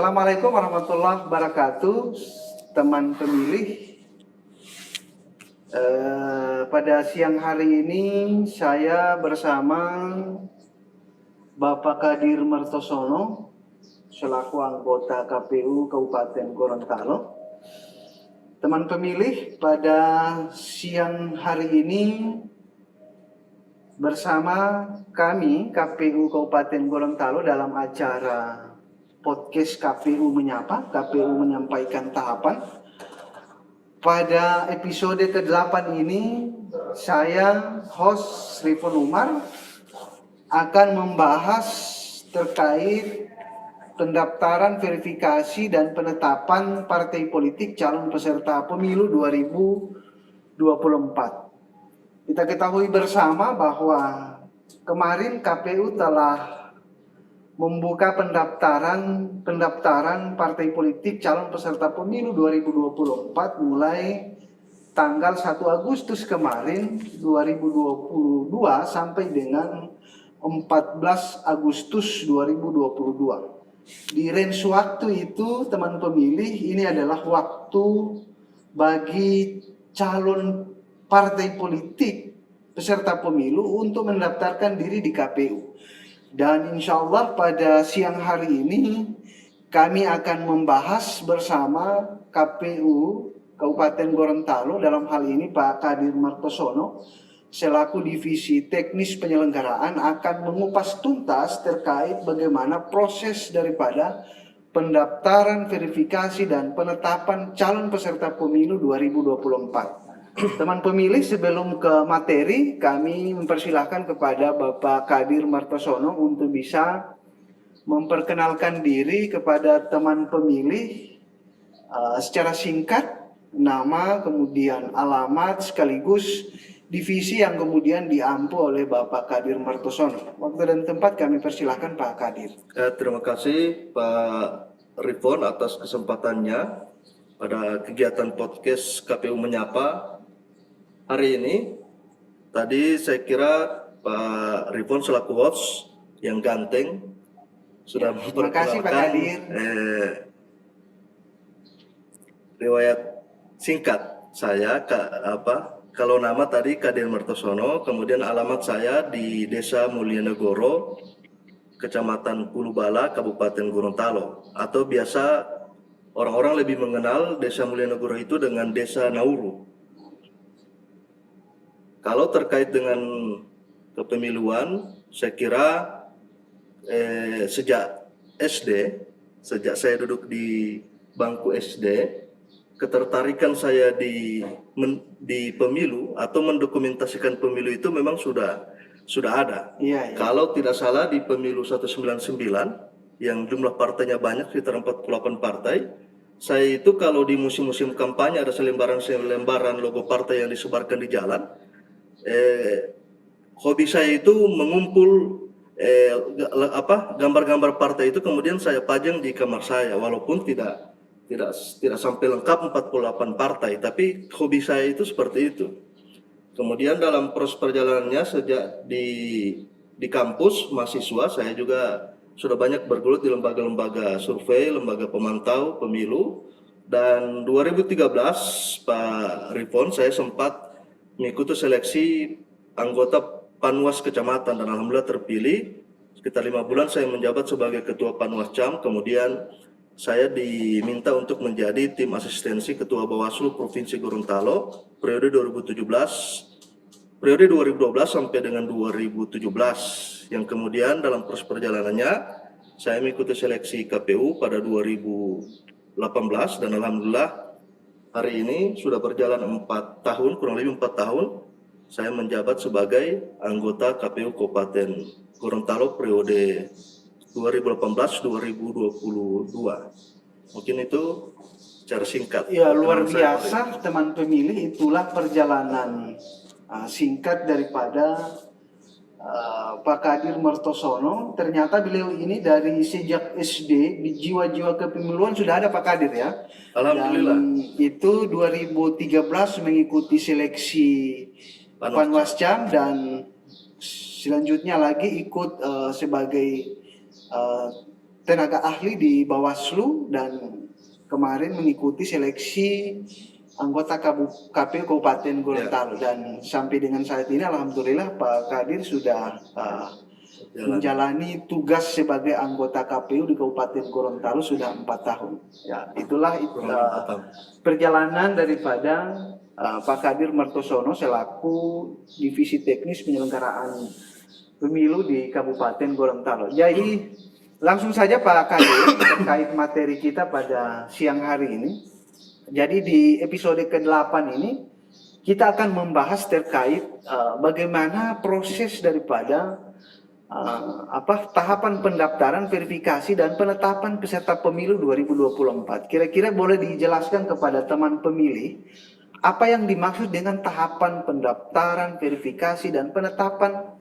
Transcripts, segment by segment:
Assalamualaikum warahmatullahi wabarakatuh, teman pemilih. Pada siang hari ini saya bersama Bapak Kadir Martosono selaku anggota KPU Kabupaten Gorontalo. Teman pemilih, pada siang hari ini bersama kami KPU Kabupaten Gorontalo dalam acara podcast KPU Menyapa, KPU menyampaikan tahapan. Pada episode ke-8 ini, saya host Rifon Umar akan membahas terkait pendaftaran, verifikasi, dan penetapan partai politik calon peserta pemilu 2024. Kita ketahui bersama bahwa kemarin KPU telah membuka pendaftaran partai politik calon peserta pemilu 2024 mulai tanggal 1 Agustus kemarin 2022 sampai dengan 14 Agustus 2022. Di range waktu itu, teman pemilih, ini adalah waktu bagi calon partai politik peserta pemilu untuk mendaftarkan diri di KPU. Dan insya Allah pada siang hari ini kami akan membahas bersama KPU Kabupaten Gorontalo, dalam hal ini Pak Kadir Martosono selaku Divisi Teknis Penyelenggaraan, akan mengupas tuntas terkait bagaimana proses daripada pendaftaran, verifikasi, dan penetapan calon peserta pemilu 2024. Teman pemilih, sebelum ke materi, kami mempersilahkan kepada Bapak Kadir Martosono untuk bisa memperkenalkan diri kepada teman pemilih secara singkat, nama, kemudian alamat, sekaligus divisi yang kemudian diampu oleh Bapak Kadir Martosono. Waktu dan tempat kami persilahkan Pak Kadir. Terima kasih Pak Rifon atas kesempatannya pada kegiatan podcast KPU Menyapa hari ini. Tadi saya kira Pak Rifon selaku host yang ganteng sudah memperkenalkan riwayat singkat saya. Kalau nama tadi Kadir Martosono, kemudian alamat saya di Desa Mulyanegoro, Kecamatan Pulubala, Kabupaten Gorontalo, atau biasa orang-orang lebih mengenal Desa Mulyanegoro itu dengan Desa Nauru. Kalau terkait dengan kepemiluan, saya kira sejak saya duduk di bangku SD, ketertarikan saya di pemilu atau mendokumentasikan pemilu itu memang sudah ada. Iya. Kalau tidak salah di pemilu 199 yang jumlah partainya banyak, sekitar 48 partai. Saya itu kalau di musim-musim kampanye ada selembaran logo partai yang disebarkan di jalan. Hobi saya itu mengumpul gambar-gambar partai itu, kemudian saya pajang di kamar saya, walaupun tidak sampai lengkap 48 partai, tapi hobi saya itu seperti itu. Kemudian dalam proses perjalanannya sejak di kampus mahasiswa, saya juga sudah banyak bergelut di lembaga-lembaga survei, lembaga pemantau pemilu. Dan 2013 Pak Rifon, saya sempat mengikuti seleksi anggota Panwas Kecamatan dan alhamdulillah terpilih. Sekitar 5 bulan saya menjabat sebagai Ketua Panwascam, kemudian saya diminta untuk menjadi tim asistensi Ketua Bawaslu Provinsi Gorontalo periode 2012 sampai dengan 2017, yang kemudian dalam proses perjalanannya saya mengikuti seleksi KPU pada 2018 dan alhamdulillah hari ini sudah berjalan 4 tahun, kurang lebih 4 tahun saya menjabat sebagai anggota KPU Kabupaten Gorontalo periode 2018-2022. Mungkin itu secara singkat. Ya, luar biasa teman pemilih, itulah perjalanan singkat daripada Pak Kadir Martosono. Ternyata beliau ini dari sejak SD di jiwa-jiwa kepemiluan sudah ada Pak Kadir ya. Alhamdulillah. Dan itu 2013 mengikuti seleksi Panwascam dan selanjutnya lagi ikut sebagai tenaga ahli di Bawaslu dan kemarin mengikuti seleksi anggota KPU Kabupaten Gorontalo, dan sampai dengan saat ini alhamdulillah Pak Kadir sudah menjalani tugas sebagai anggota KPU di Kabupaten Gorontalo sudah 4 tahun. Ya, itulah perjalanan daripada Pak Kadir Martosono selaku Divisi Teknis Penyelenggaraan Pemilu di Kabupaten Gorontalo. Jadi langsung saja Pak Kadir terkait materi kita pada siang hari ini. Jadi di episode ke-8 ini kita akan membahas terkait bagaimana proses daripada tahapan pendaftaran, verifikasi dan penetapan peserta pemilu 2024. Kira-kira boleh dijelaskan kepada teman pemilih apa yang dimaksud dengan tahapan pendaftaran, verifikasi dan penetapan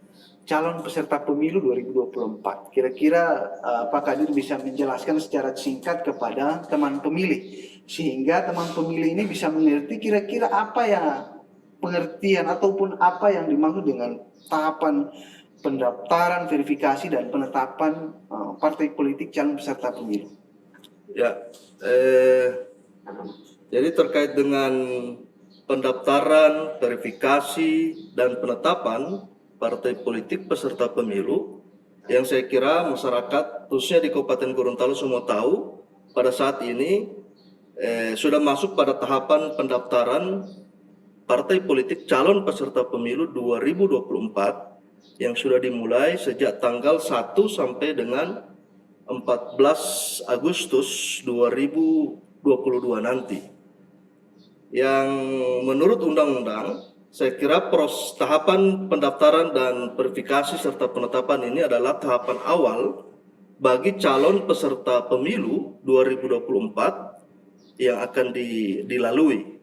calon peserta pemilu 2024. Kira-kira Pak Kadir bisa menjelaskan secara singkat kepada teman pemilih sehingga teman pemilih ini bisa mengerti kira-kira apa ya pengertian ataupun apa yang dimaksud dengan tahapan pendaftaran, verifikasi dan penetapan partai politik calon peserta pemilu. Ya, jadi terkait dengan pendaftaran, verifikasi dan penetapan partai politik peserta pemilu, yang saya kira masyarakat khususnya di Kabupaten Gorontalo semua tahu pada saat ini sudah masuk pada tahapan pendaftaran partai politik calon peserta pemilu 2024 yang sudah dimulai sejak tanggal 1 sampai dengan 14 Agustus 2022 nanti. Yang menurut undang-undang, saya kira tahapan pendaftaran dan verifikasi serta penetapan ini adalah tahapan awal bagi calon peserta pemilu 2024 yang akan dilalui.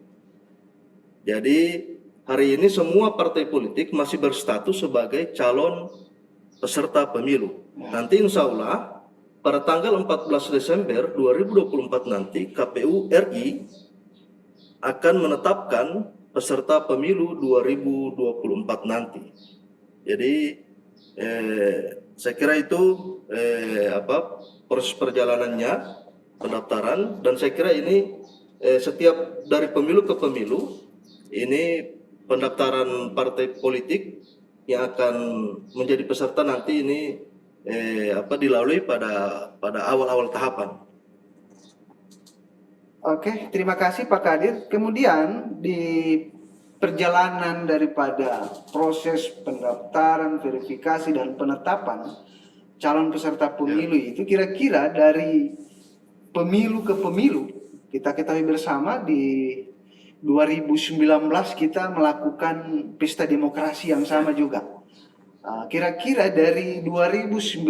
Jadi hari ini semua partai politik masih berstatus sebagai calon peserta pemilu. Nanti insya Allah pada tanggal 14 Desember 2024 nanti KPU RI akan menetapkan peserta pemilu 2024 nanti. Jadi saya kira itu proses perjalanannya pendaftaran, dan saya kira ini setiap dari pemilu ke pemilu ini pendaftaran partai politik yang akan menjadi peserta nanti ini dilalui pada awal-awal tahapan. Oke, terima kasih Pak Kadir. Kemudian di perjalanan daripada proses pendaftaran, verifikasi dan penetapan calon peserta pemilu itu kira-kira dari pemilu ke pemilu, kita ketahui bersama di 2019 kita melakukan pesta demokrasi yang sama juga. Kira-kira dari 2019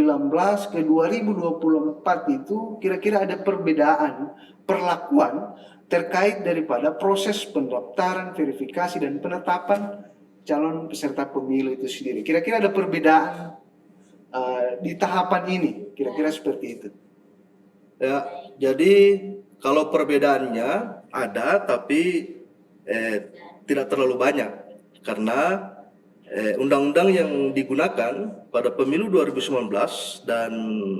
ke 2024 itu kira-kira ada perbedaan perlakuan terkait daripada proses pendaftaran, verifikasi dan penetapan calon peserta pemilu itu sendiri. Kira-kira ada perbedaan di tahapan ini, kira-kira seperti itu. Ya, jadi kalau perbedaannya ada, tapi tidak terlalu banyak karena undang-undang yang digunakan pada pemilu 2019 dan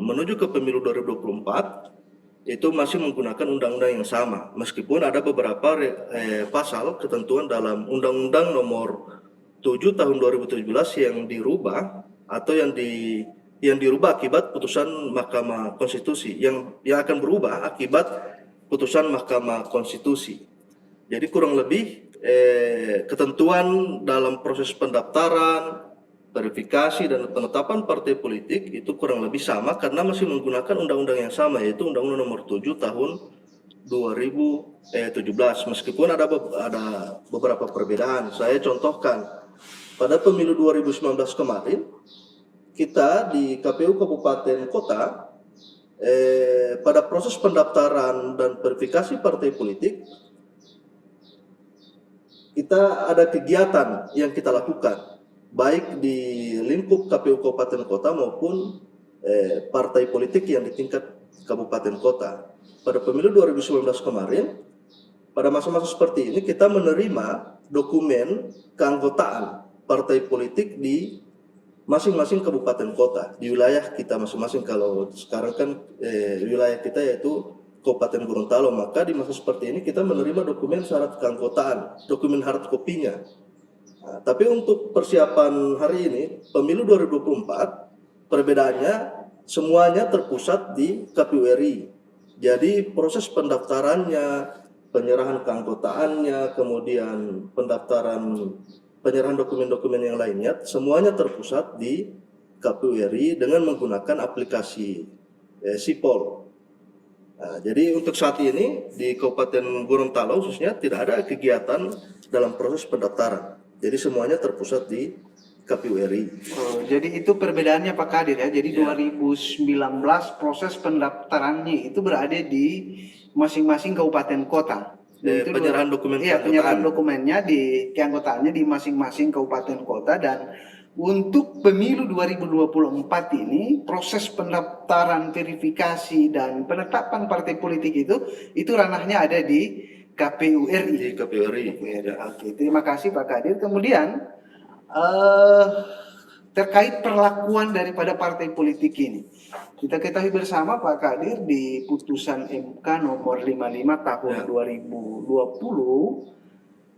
menuju ke pemilu 2024 itu masih menggunakan undang-undang yang sama, meskipun ada beberapa pasal ketentuan dalam Undang-Undang Nomor 7 Tahun 2017 yang dirubah atau yang dirubah akibat putusan Mahkamah Konstitusi, yang akan berubah akibat putusan Mahkamah Konstitusi. Jadi kurang lebih ketentuan dalam proses pendaftaran, verifikasi dan penetapan partai politik itu kurang lebih sama karena masih menggunakan undang-undang yang sama, yaitu Undang-Undang Nomor 7 Tahun 2017. Meskipun ada beberapa perbedaan. Saya contohkan pada pemilu 2019 kemarin, kita di KPU Kabupaten Kota pada proses pendaftaran dan verifikasi partai politik kita ada kegiatan yang kita lakukan baik di lingkup KPU Kabupaten Kota maupun partai politik yang di tingkat kabupaten kota. Pada pemilu 2019 kemarin, pada masa-masa seperti ini kita menerima dokumen keanggotaan partai politik di masing-masing kabupaten kota di wilayah kita masing-masing. Kalau sekarang kan wilayah kita yaitu Kabupaten Gorontalo, maka di masa seperti ini kita menerima dokumen syarat keanggotaan, dokumen hard copy-nya. Nah, tapi untuk persiapan hari ini, pemilu 2024, perbedaannya semuanya terpusat di KPU RI. Jadi proses pendaftarannya, penyerahan keanggotaannya, kemudian penyerahan dokumen-dokumen yang lainnya, semuanya terpusat di KPU RI dengan menggunakan aplikasi Sipol. Nah, jadi untuk saat ini di Kabupaten Gorontalo khususnya tidak ada kegiatan dalam proses pendaftaran. Jadi semuanya terpusat di KPU RI. Oh, jadi itu perbedaannya Pak Kadir ya. Jadi 2019 proses pendaftarannya itu berada di masing-masing kabupaten kota. Dan itu Penyerahan dokumen iya, penyerahan keanggotaan. dokumennya di keanggotaannya di masing-masing kabupaten kota. Dan untuk pemilu 2024 ini proses pendaftaran, verifikasi dan penetapan partai politik itu ranahnya ada di KPU RI. Di KPU RI. Oke, terima kasih Pak Kadir. Kemudian terkait perlakuan daripada partai politik ini. Kita ketahui bersama Pak Kadir di putusan MK nomor 55 tahun 2020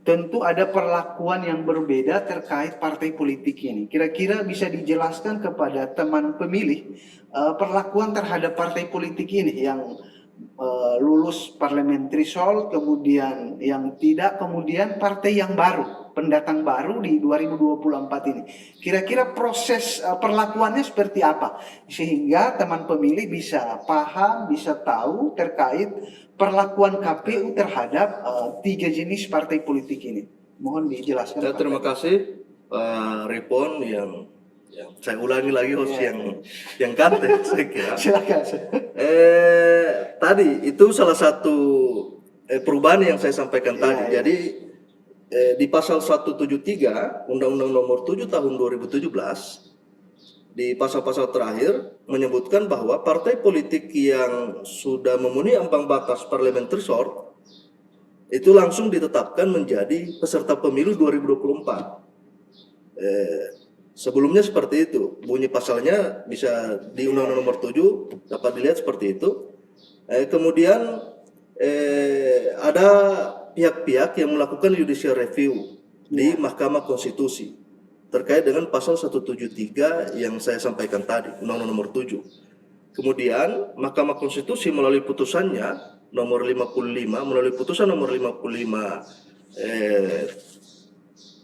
tentu ada perlakuan yang berbeda terkait partai politik ini. Kira-kira bisa dijelaskan kepada teman pemilih perlakuan terhadap partai politik ini yang lulus parliamentary threshold, kemudian yang tidak, kemudian partai yang baru, pendatang baru di 2024 ini. Kira-kira proses perlakuannya seperti apa? Sehingga teman pemilih bisa paham, bisa tahu terkait perlakuan KPU terhadap tiga jenis partai politik ini. Mohon dijelaskan. Terima kasih Pak Ripon yang saya ulangi lagi host yang kanten saya kira. Silakan. Tadi itu salah satu perubahan yang saya sampaikan tadi. Jadi di pasal 173 Undang-Undang Nomor 7 Tahun 2017 di pasal-pasal terakhir menyebutkan bahwa partai politik yang sudah memenuhi ambang batas parliamentary threshold itu langsung ditetapkan menjadi peserta pemilu 2024. Sebelumnya seperti itu, bunyi pasalnya bisa di Undang-Undang Nomor 7 dapat dilihat seperti itu. Kemudian ada pihak-pihak yang melakukan judicial review di Mahkamah Konstitusi terkait dengan pasal 173 yang saya sampaikan tadi, Undang-Undang Nomor 7. Kemudian Mahkamah Konstitusi melalui putusannya nomor 55, melalui putusan nomor 55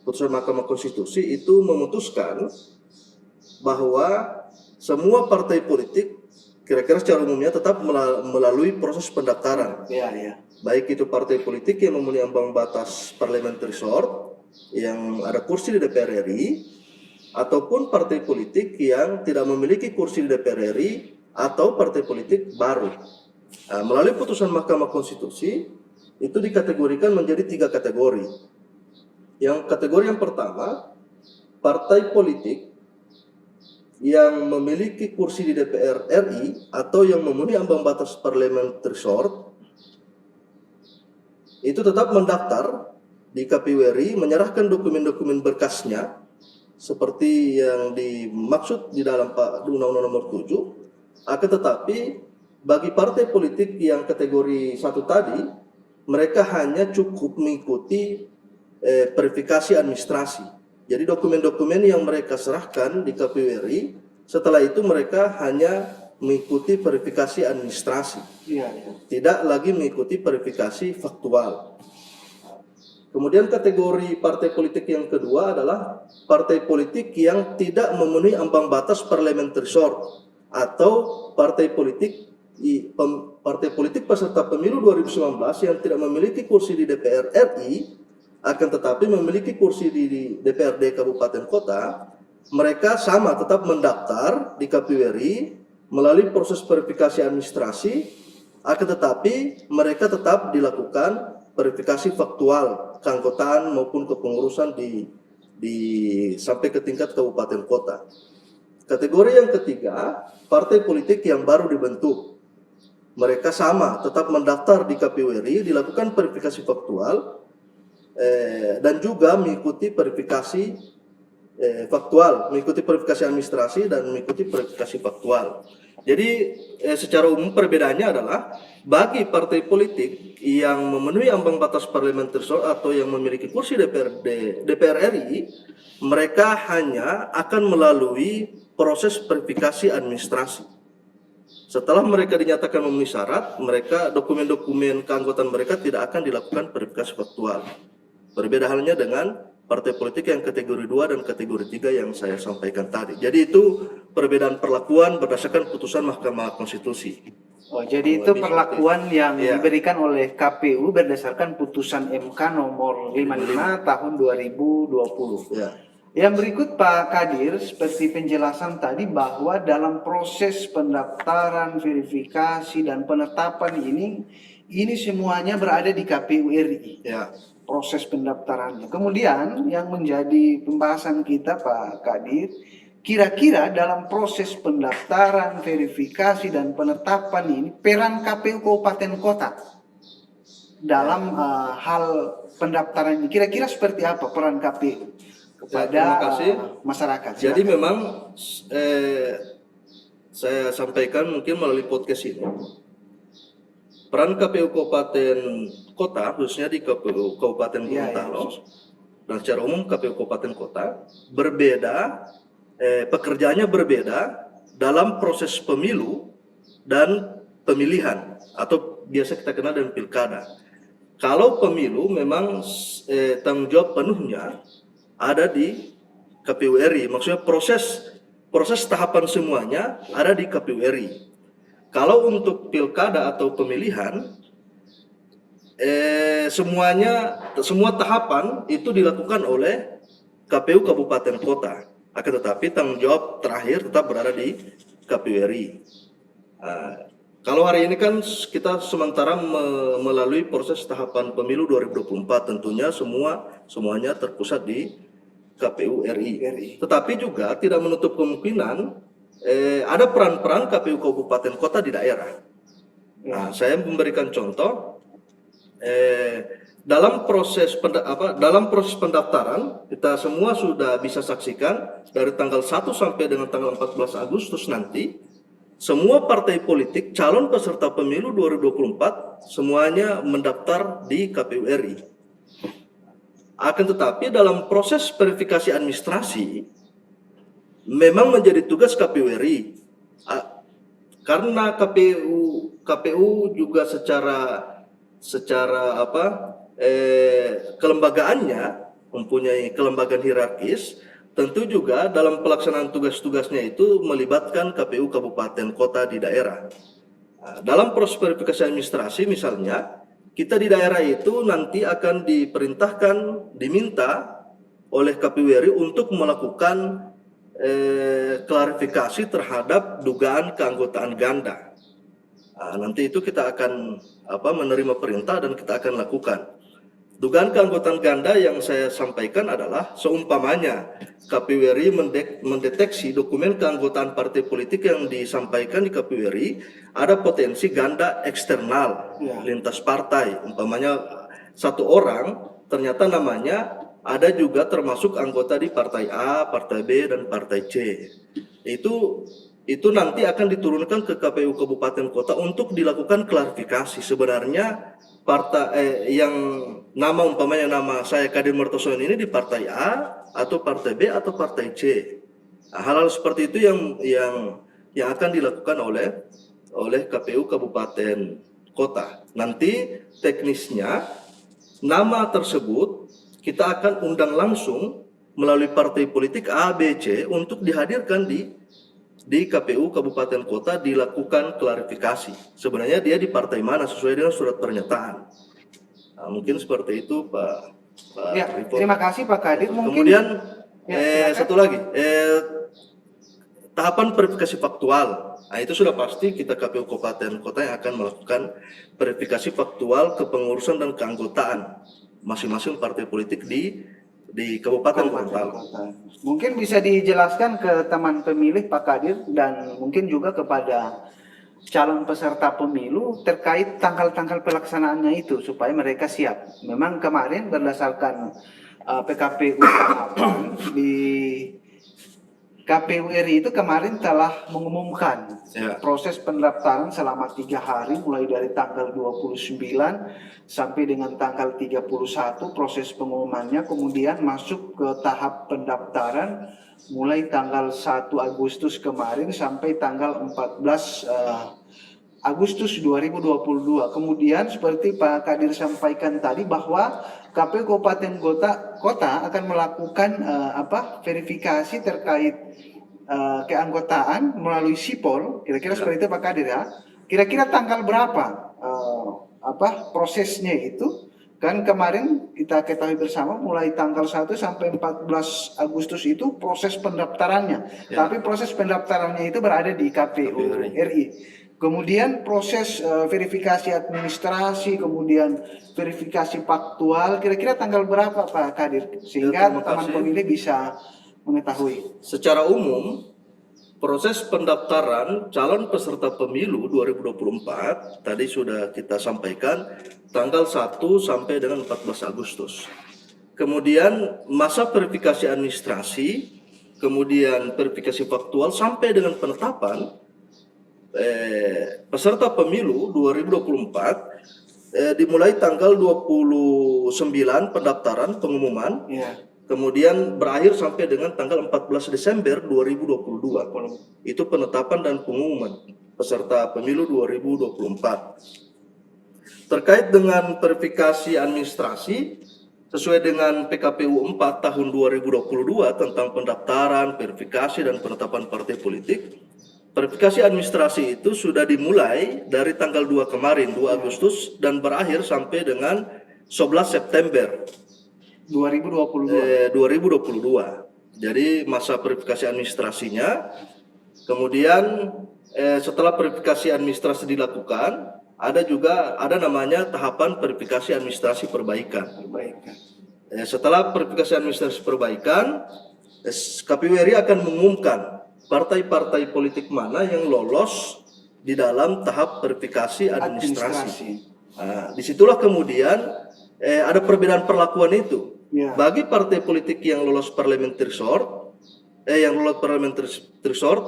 putusan Mahkamah Konstitusi itu memutuskan bahwa semua partai politik kira-kira secara umumnya tetap melalui proses pendaftaran. Baik itu partai politik yang memenuhi ambang batas parliamentary threshold yang ada kursi di DPR RI, ataupun partai politik yang tidak memiliki kursi di DPR RI atau partai politik baru. Nah, melalui putusan Mahkamah Konstitusi itu dikategorikan menjadi 3 kategori. Yang kategori yang pertama, partai politik yang memiliki kursi di DPR RI atau yang memenuhi ambang batas parliamentary threshold itu tetap mendaftar di KPU RI, menyerahkan dokumen-dokumen berkasnya seperti yang dimaksud di dalam Undang-Undang Nomor 7. Akan tetapi bagi partai politik yang kategori 1 tadi, mereka hanya cukup mengikuti verifikasi administrasi. Jadi dokumen-dokumen yang mereka serahkan di KPU RI, setelah itu mereka hanya mengikuti verifikasi administrasi, tidak lagi mengikuti verifikasi faktual. Kemudian kategori partai politik yang kedua adalah partai politik yang tidak memenuhi ambang batas parliamentary threshold atau partai politik peserta pemilu 2019 yang tidak memiliki kursi di DPR RI akan tetapi memiliki kursi di DPRD kabupaten kota. Mereka sama tetap mendaftar di KPU RI melalui proses verifikasi administrasi, akan tetapi mereka tetap dilakukan verifikasi faktual keanggotaan maupun kepengurusan sampai ke tingkat kabupaten kota. Kategori yang ketiga, partai politik yang baru dibentuk. Mereka sama tetap mendaftar di KPU RI, dilakukan verifikasi faktual dan juga mengikuti verifikasi faktual, mengikuti verifikasi administrasi dan mengikuti verifikasi faktual. Jadi secara umum perbedaannya adalah bagi partai politik yang memenuhi ambang batas parliamentary threshold atau yang memiliki kursi DPR RI, mereka hanya akan melalui proses verifikasi administrasi. Setelah mereka dinyatakan memenuhi syarat, mereka dokumen-dokumen keanggotaan mereka tidak akan dilakukan verifikasi faktual. Berbeda halnya dengan partai politik yang kategori 2 dan kategori 3 yang saya sampaikan tadi. Jadi itu perbedaan perlakuan berdasarkan putusan Mahkamah Konstitusi. Oh, jadi itu perlakuan yang Ya. diberikan oleh KPU berdasarkan putusan MK nomor 55 tahun 2020. Ya. Yang berikut Pak Kadir, seperti penjelasan tadi bahwa dalam proses pendaftaran, verifikasi, dan penetapan ini semuanya berada di KPU RI. Ya. Proses pendaftarannya. Kemudian yang menjadi pembahasan kita Pak Kadir, kira-kira dalam proses pendaftaran, verifikasi, dan penetapan ini peran KPU Kabupaten Kota dalam hal pendaftaran ini kira-kira seperti apa peran KPU kepada terima kasih. masyarakat? Jadi Silakan. memang saya sampaikan mungkin melalui podcast ini. Peran KPU Kabupaten Kota, khususnya di KPU Kabupaten Gorontalo, dan secara umum KPU Kabupaten Kota, berbeda, pekerjaannya berbeda dalam proses pemilu dan pemilihan, atau biasa kita kenal dengan pilkada. Kalau pemilu memang tanggung jawab penuhnya ada di KPU RI, maksudnya proses tahapan semuanya ada di KPU RI. Kalau untuk pilkada atau pemilihan, semua tahapan itu dilakukan oleh KPU Kabupaten Kota. Akan tetapi tanggung jawab terakhir tetap berada di KPU RI. Kalau hari ini kan kita sementara melalui proses tahapan pemilu 2024, tentunya semuanya terpusat di KPU RI. Tetapi juga tidak menutup kemungkinan ada peran-peran KPU Kabupaten Kota di daerah. Nah, saya memberikan contoh dalam proses pendaftaran kita semua sudah bisa saksikan dari tanggal 1 sampai dengan tanggal 14 Agustus nanti semua partai politik calon peserta pemilu 2024 semuanya mendaftar di KPU RI. Akan tetapi dalam proses verifikasi administrasi memang menjadi tugas KPU RI, karena KPU juga secara kelembagaannya mempunyai kelembagaan hierarkis, tentu juga dalam pelaksanaan tugas-tugasnya itu melibatkan KPU Kabupaten Kota di daerah. Dalam proses verifikasi administrasi misalnya, kita di daerah itu nanti akan diminta oleh KPU RI untuk melakukan klarifikasi terhadap dugaan keanggotaan ganda. Nanti itu kita akan menerima perintah dan kita akan lakukan. Dugaan keanggotaan ganda yang saya sampaikan adalah seumpamanya KPU RI mendeteksi dokumen keanggotaan partai politik yang disampaikan di KPU RI ada potensi ganda eksternal lintas partai. Umpamanya satu orang ternyata namanya ada juga termasuk anggota di partai A, partai B, dan partai C. Itu nanti akan diturunkan ke KPU Kabupaten Kota untuk dilakukan klarifikasi. Sebenarnya partai yang umpamanya nama saya Kadir Martosoen ini di partai A atau partai B atau partai C. Hal-hal seperti itu yang akan dilakukan oleh KPU Kabupaten Kota. Nanti teknisnya nama tersebut kita akan undang langsung melalui partai politik A, B, C untuk dihadirkan di KPU Kabupaten Kota dilakukan klarifikasi. Sebenarnya dia di partai mana sesuai dengan surat pernyataan. Mungkin seperti itu Pak Rifo. Terima kasih Pak Kadir. Kemudian satu lagi, tahapan verifikasi faktual. Itu sudah pasti kita KPU Kabupaten Kota yang akan melakukan verifikasi faktual kepengurusan dan keanggotaan masing-masing partai politik di Kabupaten Gorontalo. Mungkin bisa dijelaskan ke teman pemilih Pak Kadir dan mungkin juga kepada calon peserta pemilu terkait tanggal-tanggal pelaksanaannya itu supaya mereka siap. Memang kemarin berdasarkan PKPU tahapan di KPU RI itu kemarin telah mengumumkan Ya. proses pendaftaran selama 3 hari mulai dari tanggal 29 sampai dengan tanggal 31 proses pengumumannya, kemudian masuk ke tahap pendaftaran mulai tanggal 1 Agustus kemarin sampai tanggal 14 Agustus 2022. Kemudian seperti Pak Kadir sampaikan tadi bahwa KPU Kabupaten Kota akan melakukan verifikasi terkait keanggotaan melalui sipol. Kira-kira seperti itu Pak Kadir ya. Kira-kira tanggal berapa prosesnya itu? Kan kemarin kita ketahui bersama mulai tanggal 1 sampai 14 Agustus itu proses pendaftarannya. Ya. Tapi proses pendaftarannya itu berada di KPU RI. Kemudian proses verifikasi administrasi, kemudian verifikasi faktual, kira-kira tanggal berapa Pak Kadir? Sehingga terima teman kasih. pemilih bisa mengetahui. Secara umum, proses pendaftaran calon peserta pemilu 2024 tadi sudah kita sampaikan tanggal 1 sampai dengan 14 Agustus. Kemudian masa verifikasi administrasi, kemudian verifikasi faktual sampai dengan penetapan peserta pemilu 2024 dimulai tanggal 29 pendaftaran pengumuman. Ya. Kemudian berakhir sampai dengan tanggal 14 Desember 2022. Itu penetapan dan pengumuman peserta pemilu 2024. Terkait dengan verifikasi administrasi, sesuai dengan PKPU 4 tahun 2022 tentang pendaftaran, verifikasi, dan penetapan partai politik, verifikasi administrasi itu sudah dimulai dari tanggal 2 kemarin, 2 Agustus, dan berakhir sampai dengan 11 September 2022. Jadi masa verifikasi administrasinya, kemudian setelah verifikasi administrasi dilakukan, ada namanya tahapan verifikasi administrasi perbaikan. Setelah verifikasi administrasi perbaikan, KPU RI akan mengumumkan partai-partai politik mana yang lolos di dalam tahap verifikasi administrasi. Nah, disitulah kemudian ada perbedaan perlakuan itu. Ya. Bagi partai politik yang lolos parliamentary threshold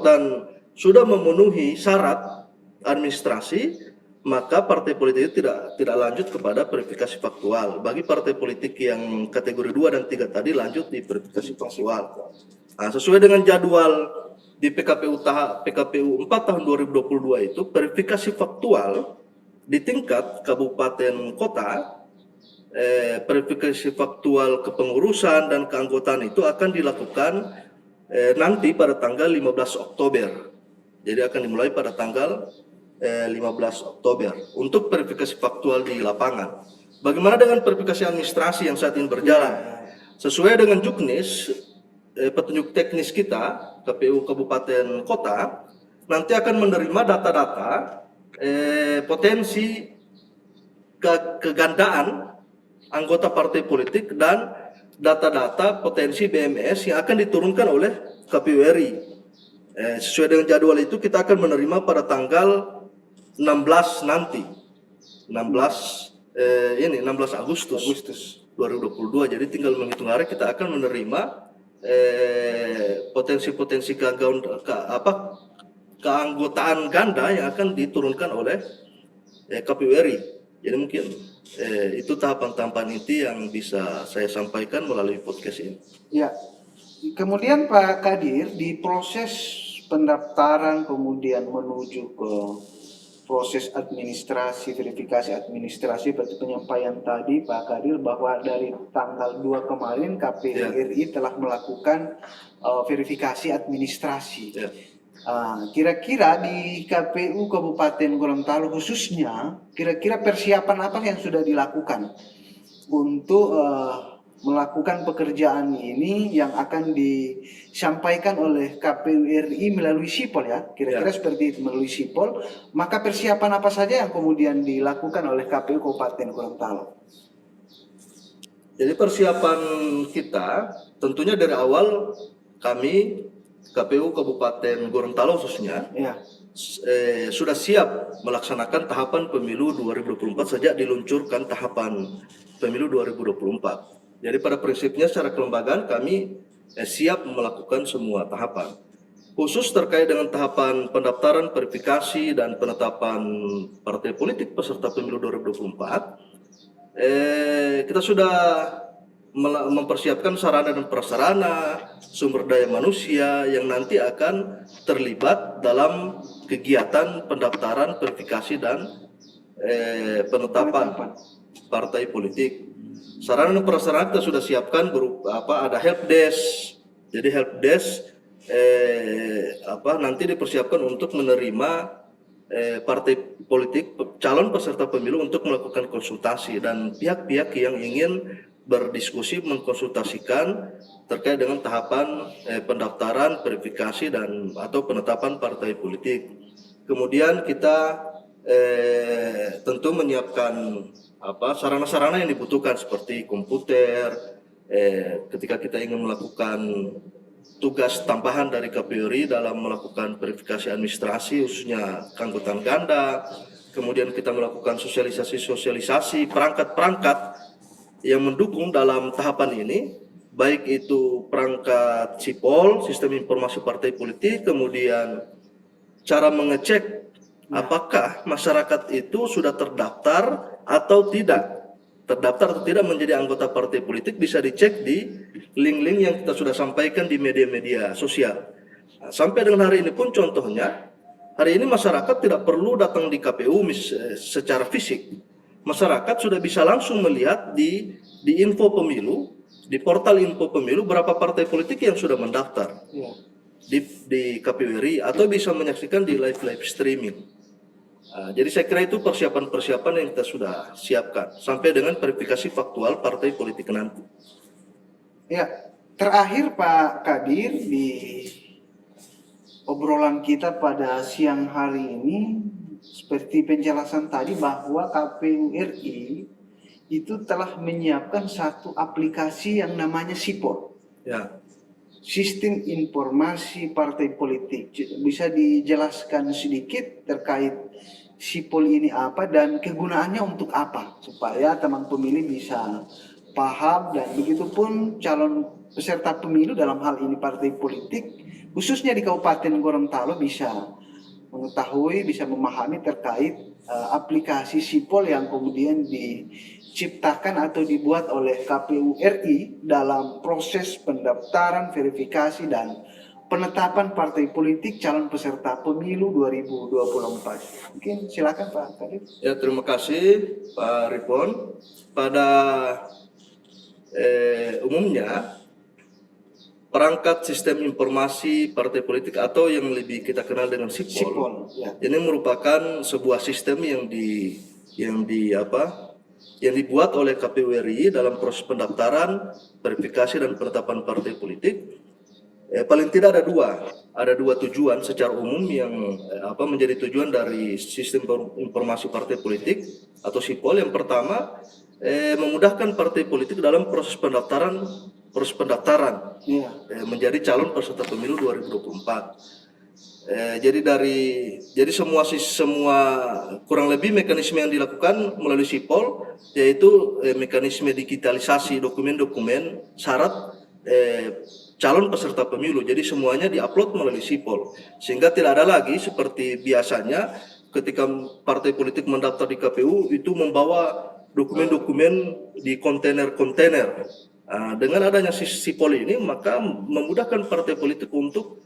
dan sudah memenuhi syarat administrasi, maka partai politik itu tidak lanjut kepada verifikasi faktual. Bagi partai politik yang kategori 2 dan 3 tadi lanjut di verifikasi faktual. Nah, sesuai dengan jadwal di PKPU 4 tahun 2022 itu, verifikasi faktual di tingkat kabupaten kota, verifikasi faktual kepengurusan dan keanggotaan itu akan dilakukan nanti pada tanggal 15 Oktober. Jadi akan dimulai pada tanggal 15 Oktober untuk verifikasi faktual di lapangan. Bagaimana dengan verifikasi administrasi yang saat ini berjalan? Sesuai dengan Juknis, petunjuk teknis kita, KPU Kabupaten Kota, nanti akan menerima data-data potensi kegandaan anggota partai politik dan data-data potensi BMS yang akan diturunkan oleh KPU RI. Sesuai dengan jadwal itu kita akan menerima pada tanggal 16 nanti, 16 Agustus 2022. Jadi tinggal menghitung hari kita akan menerima potensi-potensi keanggotaan ganda yang akan diturunkan oleh KPU RI. Jadi mungkin itu tahapan-tahapan inti yang bisa saya sampaikan melalui podcast ini. Ya. Kemudian Pak Kadir, di proses pendaftaran kemudian menuju ke proses administrasi, verifikasi administrasi, seperti penyampaian tadi Pak Kadir bahwa dari tanggal 2 kemarin KPU RI telah melakukan verifikasi administrasi. Kira-kira di KPU Kabupaten Gorontalo khususnya, kira-kira persiapan apa yang sudah dilakukan untuk melakukan pekerjaan ini yang akan disampaikan oleh KPU RI melalui sipol ya, kira-kira seperti itu, melalui sipol. Maka persiapan apa saja yang kemudian dilakukan oleh KPU Kabupaten Gorontalo? Jadi persiapan kita tentunya dari awal kami KPU Kabupaten Gorontalo khususnya sudah siap melaksanakan tahapan pemilu 2024 sejak diluncurkan tahapan pemilu 2024. Jadi pada prinsipnya secara kelembagaan kami siap melakukan semua tahapan. Khusus terkait dengan tahapan pendaftaran, verifikasi, dan penetapan partai politik peserta pemilu 2024, kita sudah mempersiapkan sarana dan prasarana, sumber daya manusia yang nanti akan terlibat dalam kegiatan pendaftaran, verifikasi, dan penetapan partai politik. Sarana dan prasarana kita sudah siapkan berupa ada help desk. Jadi help desk nanti dipersiapkan untuk menerima partai politik calon peserta pemilu untuk melakukan konsultasi, dan pihak-pihak yang ingin berdiskusi mengkonsultasikan terkait dengan tahapan pendaftaran, verifikasi, dan atau penetapan partai politik. Kemudian kita tentu menyiapkan sarana-sarana yang dibutuhkan seperti komputer ketika kita ingin melakukan tugas tambahan dari KPU RI dalam melakukan verifikasi administrasi khususnya keanggotaan ganda. Kemudian kita melakukan sosialisasi perangkat-perangkat yang mendukung dalam tahapan ini, baik itu perangkat sipol, sistem informasi partai politik, kemudian cara mengecek apakah masyarakat itu sudah terdaftar atau tidak. Terdaftar atau tidak menjadi anggota partai politik bisa dicek di link-link yang kita sudah sampaikan di media-media sosial. Nah, sampai dengan hari ini pun contohnya, hari ini masyarakat tidak perlu datang di KPU secara fisik. Masyarakat sudah bisa langsung melihat di info pemilu, di portal info pemilu berapa partai politik yang sudah mendaftar di KPU RI, atau bisa menyaksikan di live streaming. Jadi saya kira itu persiapan-persiapan yang kita sudah siapkan sampai dengan verifikasi faktual partai politik nanti. Ya, terakhir Pak Kadir, di obrolan kita pada siang hari ini, seperti penjelasan tadi bahwa KPU RI itu telah menyiapkan satu aplikasi yang namanya SIPOL. Ya. Sistem Informasi Partai Politik. Bisa dijelaskan sedikit terkait SIPOL ini apa dan kegunaannya untuk apa, supaya teman pemilih bisa paham, dan begitupun calon peserta pemilu dalam hal ini partai politik khususnya di Kabupaten Gorontalo bisa mengetahui, bisa memahami terkait aplikasi SIPOL yang kemudian diciptakan atau dibuat oleh KPU RI dalam proses pendaftaran, verifikasi, dan penetapan partai politik calon peserta pemilu 2024. Mungkin silakan Pak Kadir. Ya, terima kasih Pak Ripon. Pada umumnya perangkat sistem informasi partai politik atau yang lebih kita kenal dengan SIPOL, ini merupakan sebuah sistem yang dibuat oleh KPU RI dalam proses pendaftaran, verifikasi, dan penetapan partai politik. Paling tidak ada dua tujuan secara umum yang menjadi tujuan dari sistem informasi partai politik atau SIPOL. Yang pertama, memudahkan partai politik dalam proses pendaftaran menjadi calon peserta pemilu 2024. Jadi semua kurang lebih mekanisme yang dilakukan melalui SIPOL, yaitu mekanisme digitalisasi dokumen-dokumen syarat calon peserta pemilu. Jadi semuanya diupload melalui SIPOL, sehingga tidak ada lagi seperti biasanya ketika partai politik mendaftar di KPU itu membawa dokumen-dokumen di kontainer-kontainer. Dengan adanya SIPOL ini maka memudahkan partai politik untuk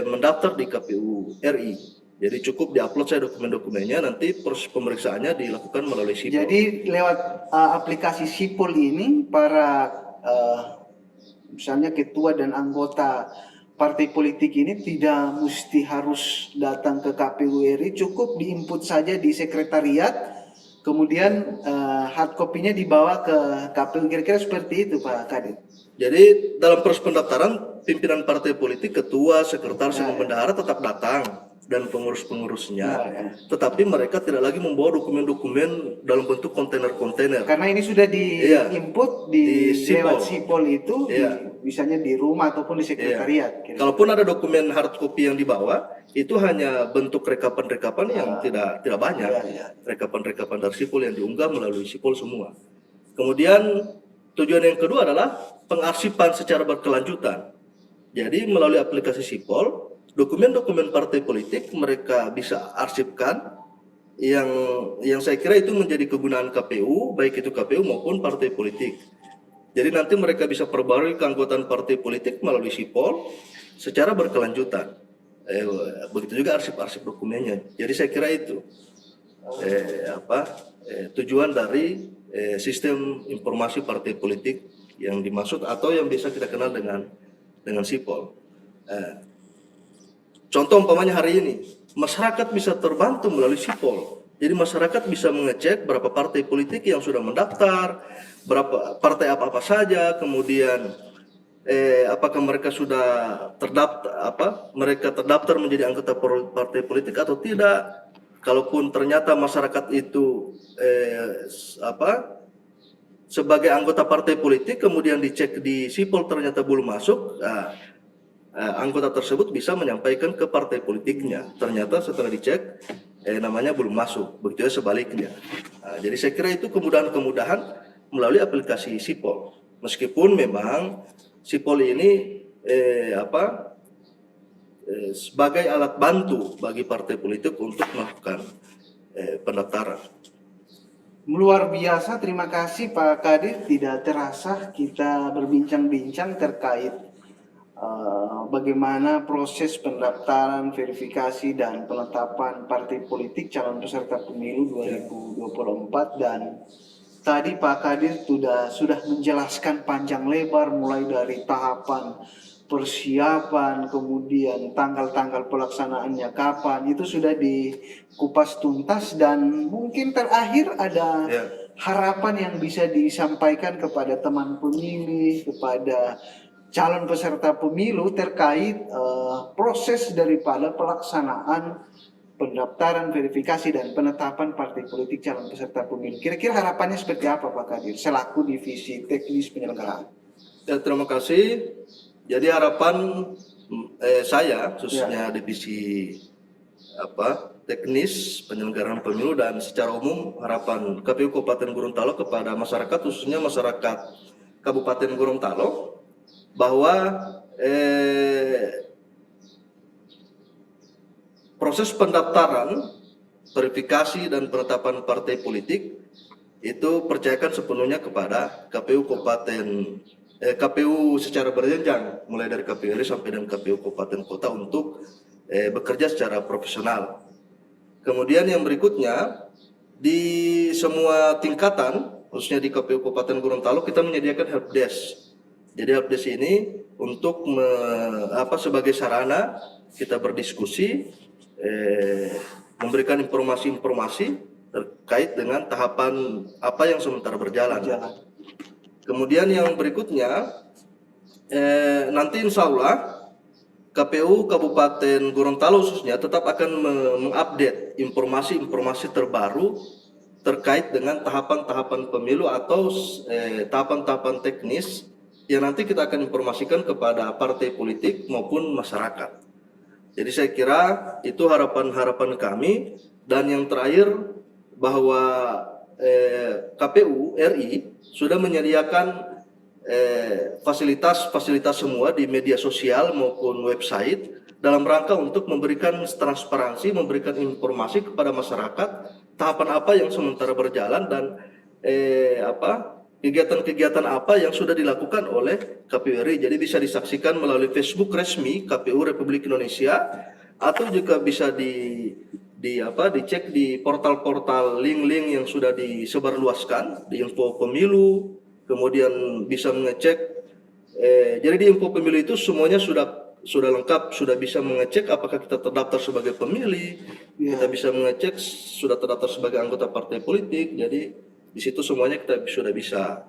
mendaftar di KPU RI. Jadi cukup diupload saya dokumen-dokumennya, nanti proses pemeriksaannya dilakukan melalui SIPOL. Jadi lewat aplikasi SIPOL ini para misalnya ketua dan anggota partai politik ini tidak mesti harus datang ke KPU RI, cukup diinput saja di sekretariat, kemudian hard copy-nya dibawa ke KPU. Kira-kira seperti itu Pak Kadir. Jadi dalam proses pendaftaran, pimpinan partai politik, ketua, sekretaris, dan bendahara tetap datang, dan pengurus-pengurusnya, tetapi mereka tidak lagi membawa dokumen-dokumen dalam bentuk kontainer-kontainer. Karena ini sudah di-input di lewat SIPOL itu, misalnya di rumah ataupun di sekretariat. Kalaupun ada dokumen hard copy yang dibawa, itu hanya bentuk rekapan-rekapan yang tidak banyak. Rekapan-rekapan dari SIPOL yang diunggah melalui SIPOL semua. Kemudian Tujuan yang kedua adalah pengarsipan secara berkelanjutan. Jadi melalui aplikasi Sipol, dokumen-dokumen partai politik mereka bisa arsipkan yang saya kira itu menjadi kegunaan KPU, baik itu KPU maupun partai politik. Jadi nanti mereka bisa perbarui keanggotaan partai politik melalui Sipol secara berkelanjutan. Begitu juga arsip-arsip dokumennya. Jadi saya kira itu tujuan dari sistem informasi partai politik yang dimaksud atau yang bisa kita kenal dengan Sipol. Contoh umpamanya hari ini, masyarakat bisa terbantu melalui Sipol. Jadi masyarakat bisa mengecek berapa partai politik yang sudah mendaftar, berapa partai apa-apa saja, kemudian apakah mereka sudah terdaftar menjadi anggota partai politik atau tidak. Kalaupun ternyata masyarakat itu sebagai anggota partai politik kemudian dicek di Sipol ternyata belum masuk, anggota tersebut bisa menyampaikan ke partai politiknya. Ternyata setelah dicek namanya belum masuk, begitu sebaliknya. Jadi saya kira itu kemudahan-kemudahan melalui aplikasi Sipol. Meskipun memang Sipol ini sebagai alat bantu bagi partai politik untuk melakukan pendaftaran. Luar biasa, terima kasih Pak Kadir. Tidak terasa kita berbincang-bincang terkait bagaimana proses pendaftaran, verifikasi, dan penetapan partai politik calon peserta pemilu 2024. Dan tadi Pak Kadir sudah menjelaskan panjang lebar mulai dari tahapan persiapan, kemudian tanggal-tanggal pelaksanaannya kapan, itu sudah dikupas tuntas. Dan mungkin terakhir ada harapan yang bisa disampaikan kepada teman pemilih, kepada calon peserta pemilu terkait proses daripada pelaksanaan pendaftaran, verifikasi, dan penetapan partai politik calon peserta pemilu. Kira-kira harapannya seperti apa Pak Kadir selaku divisi teknis penyelenggaraan? Ya, terima kasih. Jadi harapan saya khususnya divisi teknis penyelenggaraan pemilu dan secara umum harapan KPU Kabupaten Gorontalo kepada masyarakat, khususnya masyarakat Kabupaten Gorontalo, bahwa proses pendaftaran, verifikasi, dan penetapan partai politik itu percayakan sepenuhnya kepada KPU KPU secara berjenjang, mulai dari KPU RI sampai dengan KPU Kabupaten Kota untuk bekerja secara profesional. Kemudian yang berikutnya, di semua tingkatan, khususnya di KPU Kabupaten Gorontalo, kita menyediakan helpdesk. Jadi helpdesk ini untuk sebagai sarana kita berdiskusi, memberikan informasi-informasi terkait dengan tahapan apa yang sementara berjalan. Kemudian yang berikutnya, nanti insya Allah KPU Kabupaten Gorontalo khususnya tetap akan mengupdate informasi-informasi terbaru terkait dengan tahapan-tahapan pemilu atau tahapan-tahapan teknis yang nanti kita akan informasikan kepada partai politik maupun masyarakat. Jadi saya kira itu harapan-harapan kami. Dan yang terakhir, bahwa KPU RI sudah menyediakan fasilitas semua di media sosial maupun website dalam rangka untuk memberikan transparansi, memberikan informasi kepada masyarakat tahapan apa yang sementara berjalan dan kegiatan-kegiatan apa yang sudah dilakukan oleh KPU RI. Jadi bisa disaksikan melalui Facebook resmi KPU Republik Indonesia, atau juga bisa dicek di portal-portal link-link yang sudah disebarluaskan di Info Pemilu. Kemudian bisa mengecek, jadi di Info Pemilu itu semuanya sudah lengkap, sudah bisa mengecek apakah kita terdaftar sebagai pemilih, kita bisa mengecek sudah terdaftar sebagai anggota partai politik. Jadi di situ semuanya kita sudah bisa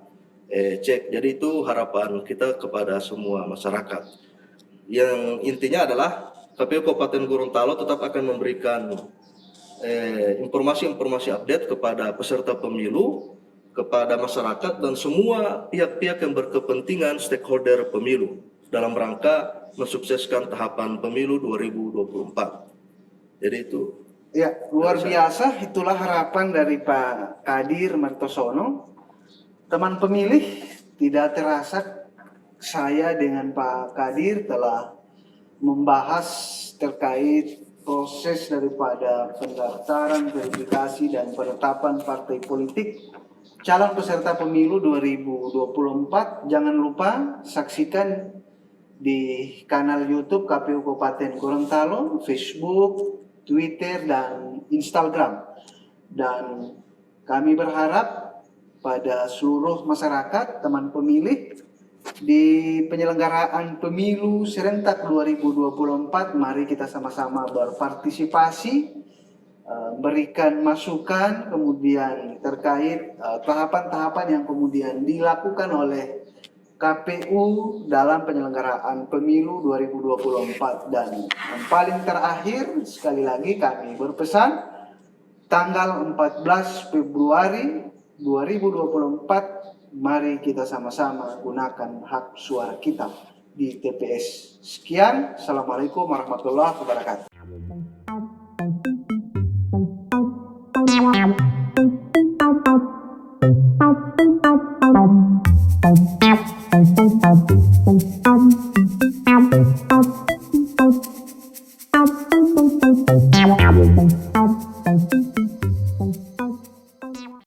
cek. Jadi itu harapan kita kepada semua masyarakat. Yang intinya adalah KPU Kabupaten Gorontalo tetap akan memberikan informasi-informasi update kepada peserta pemilu, kepada masyarakat, dan semua pihak-pihak yang berkepentingan stakeholder pemilu dalam rangka mensukseskan tahapan pemilu 2024. Jadi itu. Ya, luar biasa. Itulah harapan dari Pak Kadir Martosono. Teman pemilih, tidak terasa saya dengan Pak Kadir telah membahas terkait proses daripada pendaftaran, verifikasi, dan penetapan partai politik calon peserta pemilu 2024. Jangan lupa saksikan di kanal YouTube KPU Kabupaten Gorontalo, Facebook, Twitter, dan Instagram. Dan kami berharap pada seluruh masyarakat, teman pemilih, di penyelenggaraan pemilu serentak 2024, mari kita sama-sama berpartisipasi, berikan masukan, kemudian terkait tahapan-tahapan yang kemudian dilakukan oleh KPU dalam penyelenggaraan pemilu 2024. Dan yang paling terakhir, sekali lagi kami berpesan, tanggal 14 Februari 2024, mari kita sama-sama gunakan hak suara kita di TPS. Sekian, Assalamualaikum warahmatullahi wabarakatuh.